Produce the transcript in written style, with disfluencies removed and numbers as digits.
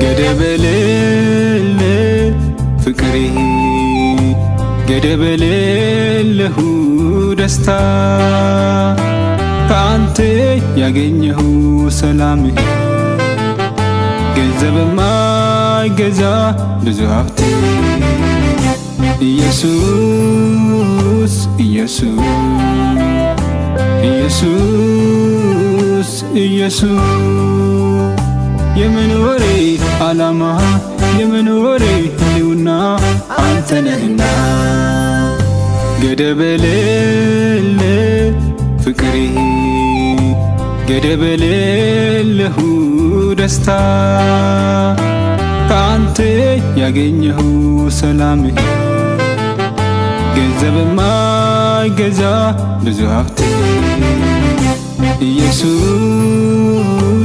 ገደብ የሌለው ፍቅሬ ገደብ የሌለው ደስታ ከአንተ ያገኘሁ ሰላም ገንዘብ የማይገዛ ብዙ ሀብት ኢየሱስ ኢየሱስ ኢየሱስ ኢየሱስ የመኖሬ ዓላማ የመኖሬ ህልውና አንተ ነህና ገደብ የሌለው ፍቅሬ ገደብ የሌለው ደስታ ከአንተ ያገኘሁ ሰላም ገንዘብ የማይገዛ ብዙ ሀብት ኢየሱስ